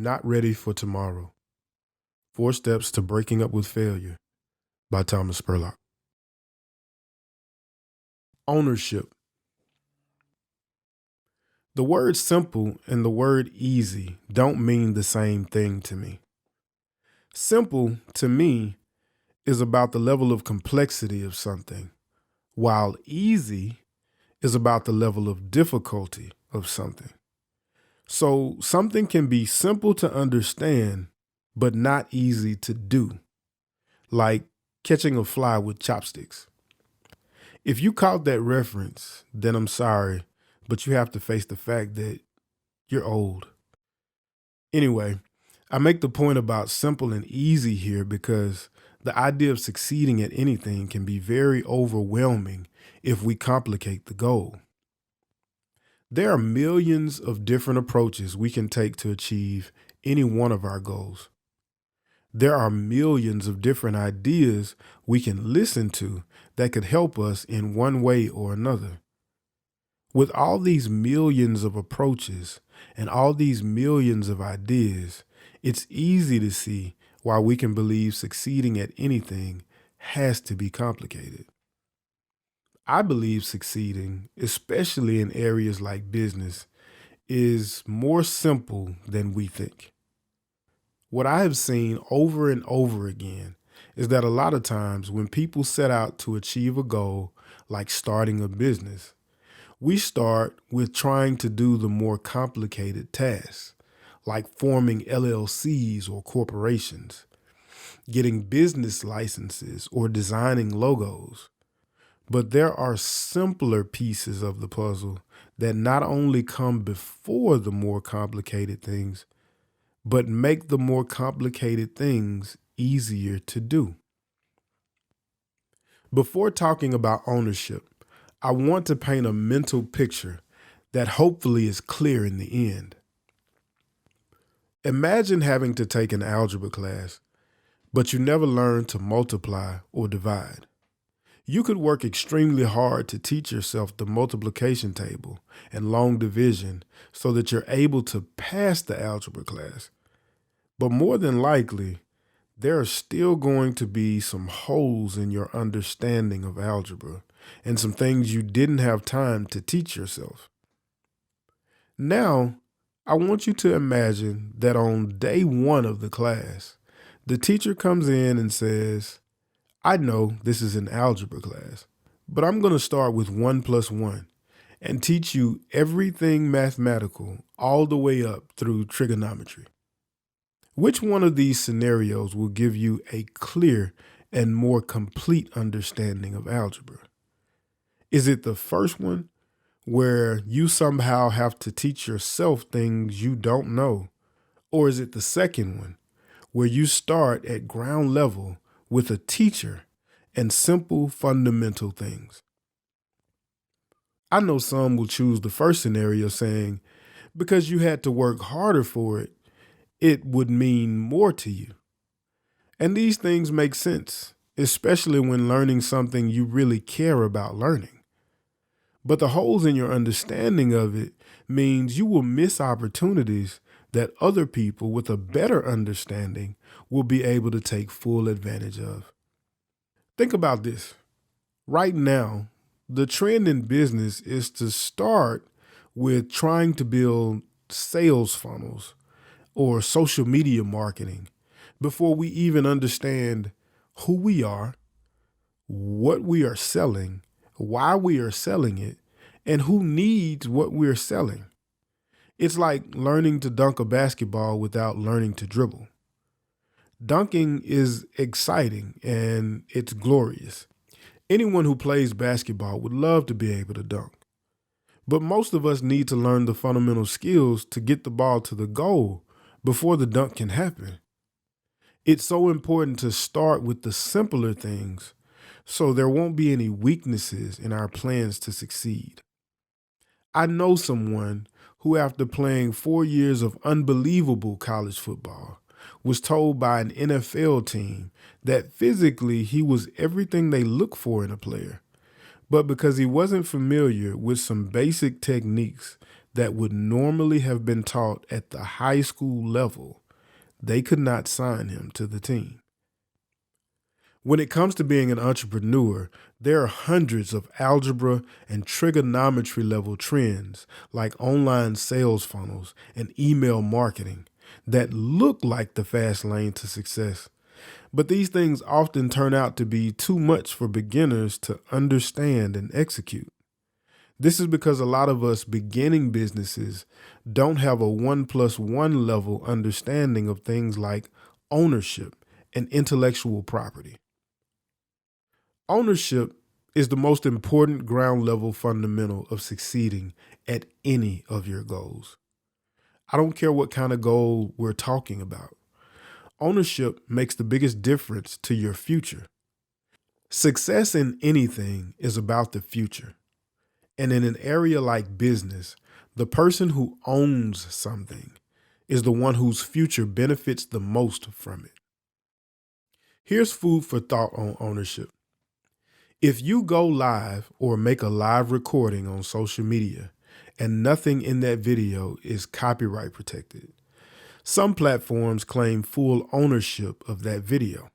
Not Ready for Tomorrow. 4 Steps to Breaking Up with Failure by Thomas Spurlock. Ownership. The word simple and the word easy don't mean the same thing to me. Simple, to me, is about the level of complexity of something, while easy is about the level of difficulty of something. So something can be simple to understand, but not easy to do, like catching a fly with chopsticks. If you caught that reference, then I'm sorry, but you have to face the fact that you're old. Anyway, I make the point about simple and easy here because the idea of succeeding at anything can be very overwhelming if we complicate the goal. There are millions of different approaches we can take to achieve any one of our goals. There are millions of different ideas we can listen to that could help us in one way or another. With all these millions of approaches and all these millions of ideas, it's easy to see why we can believe succeeding at anything has to be complicated. I believe succeeding, especially in areas like business, is more simple than we think. What I have seen over and over again is that a lot of times when people set out to achieve a goal, like starting a business, we start with trying to do the more complicated tasks, like forming LLCs or corporations, getting business licenses or designing logos. But there are simpler pieces of the puzzle that not only come before the more complicated things, but make the more complicated things easier to do. Before talking about ownership, I want to paint a mental picture that hopefully is clear in the end. Imagine having to take an algebra class, but you never learn to multiply or divide. You could work extremely hard to teach yourself the multiplication table and long division so that you're able to pass the algebra class. But more than likely, there are still going to be some holes in your understanding of algebra and some things you didn't have time to teach yourself. Now, I want you to imagine that on day 1 of the class, the teacher comes in and says, I know this is an algebra class, but I'm going to start with 1 plus 1 and teach you everything mathematical all the way up through trigonometry. Which one of these scenarios will give you a clear and more complete understanding of algebra? Is it the first one, where you somehow have to teach yourself things you don't know? Or is it the second one, where you start at ground level with a teacher and simple fundamental things? I know some will choose the first scenario, saying, because you had to work harder for it, it would mean more to you. And these things make sense, especially when learning something you really care about learning. But the holes in your understanding of it means you will miss opportunities that other people with a better understanding will be able to take full advantage of. Think about this. Right now, the trend in business is to start with trying to build sales funnels or social media marketing before we even understand who we are, what we are selling, why we are selling it, and who needs what we're selling. It's like learning to dunk a basketball without learning to dribble. Dunking is exciting and it's glorious. Anyone who plays basketball would love to be able to dunk. But most of us need to learn the fundamental skills to get the ball to the goal before the dunk can happen. It's so important to start with the simpler things so there won't be any weaknesses in our plans to succeed. I know someone who, after playing 4 years of unbelievable college football, was told by an NFL team that physically he was everything they look for in a player. But because he wasn't familiar with some basic techniques that would normally have been taught at the high school level, they could not sign him to the team. When it comes to being an entrepreneur, there are hundreds of algebra and trigonometry level trends like online sales funnels and email marketing that look like the fast lane to success. But these things often turn out to be too much for beginners to understand and execute. This is because a lot of us beginning businesses don't have a 1+1 level understanding of things like ownership and intellectual property. Ownership is the most important ground level fundamental of succeeding at any of your goals. I don't care what kind of goal we're talking about. Ownership makes the biggest difference to your future. Success in anything is about the future. And in an area like business, the person who owns something is the one whose future benefits the most from it. Here's food for thought on ownership. If you go live or make a live recording on social media and nothing in that video is copyright protected, some platforms claim full ownership of that video.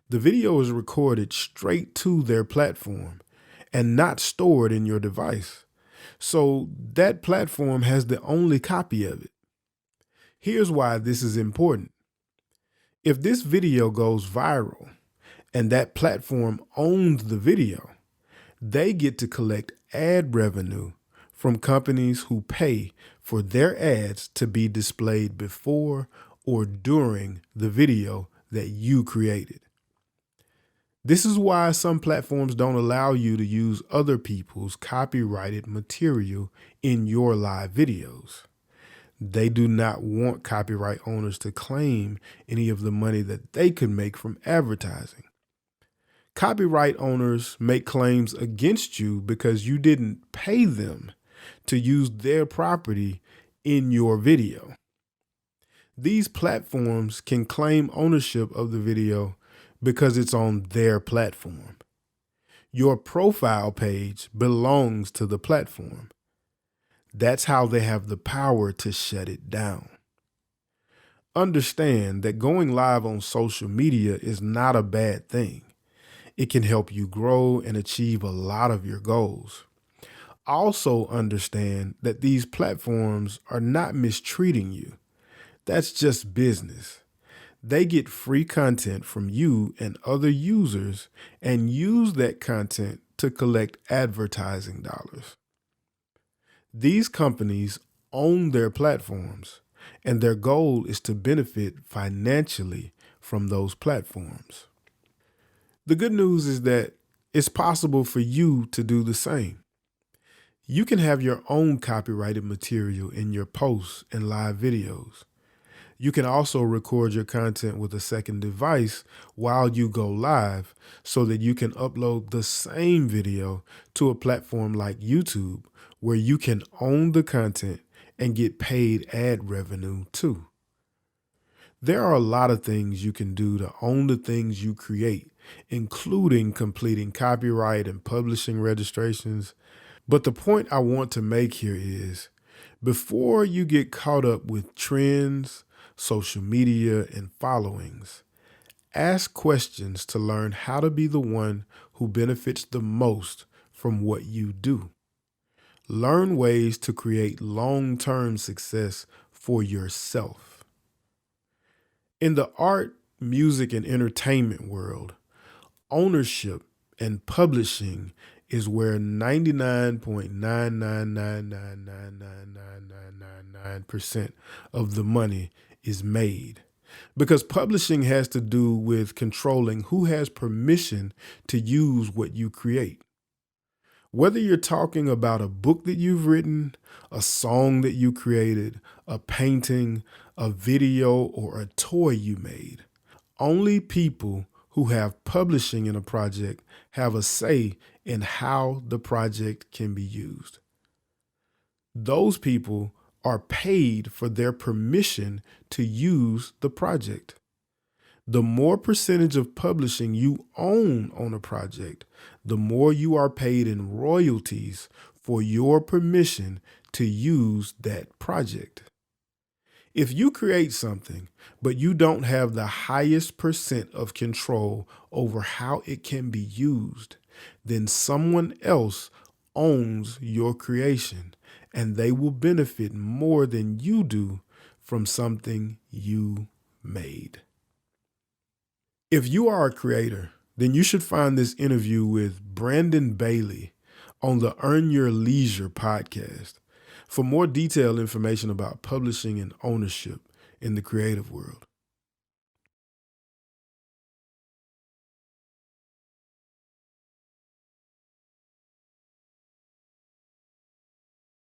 The video is recorded straight to their platform and not stored in your device. So that platform has the only copy of it. Here's why this is important. If this video goes viral and that platform owns the video, they get to collect ad revenue from companies who pay for their ads to be displayed before or during the video that you created. This is why some platforms don't allow you to use other people's copyrighted material in your live videos. They do not want copyright owners to claim any of the money that they could make from advertising. Copyright owners make claims against you because you didn't pay them to use their property in your video. These platforms can claim ownership of the video because it's on their platform. Your profile page belongs to the platform. That's how they have the power to shut it down. Understand that going live on social media is not a bad thing. It can help you grow and achieve a lot of your goals. Also understand that these platforms are not mistreating you. That's just business. They get free content from you and other users and use that content to collect advertising dollars. These companies own their platforms, and their goal is to benefit financially from those platforms. The good news is that it's possible for you to do the same. You can have your own copyrighted material in your posts and live videos. You can also record your content with a second device while you go live so that you can upload the same video to a platform like YouTube where you can own the content and get paid ad revenue too. There are a lot of things you can do to own the things you create, including completing copyright and publishing registrations. But the point I want to make here is, before you get caught up with trends, social media, and followings, ask questions to learn how to be the one who benefits the most from what you do. Learn ways to create long-term success for yourself. In the art, music, and entertainment world, ownership and publishing is where 99.999999999% of the money is made. Because publishing has to do with controlling who has permission to use what you create. Whether you're talking about a book that you've written, a song that you created, a painting, a video, or a toy you made, only people who have publishing in a project have a say in how the project can be used. Those people are paid for their permission to use the project. The more percentage of publishing you own on a project, the more you are paid in royalties for your permission to use that project. If you create something, but you don't have the highest % of control over how it can be used, then someone else owns your creation, and they will benefit more than you do from something you made. If you are a creator, then you should find this interview with Brandon Bailey on the Earn Your Leisure podcast for more detailed information about publishing and ownership in the creative world.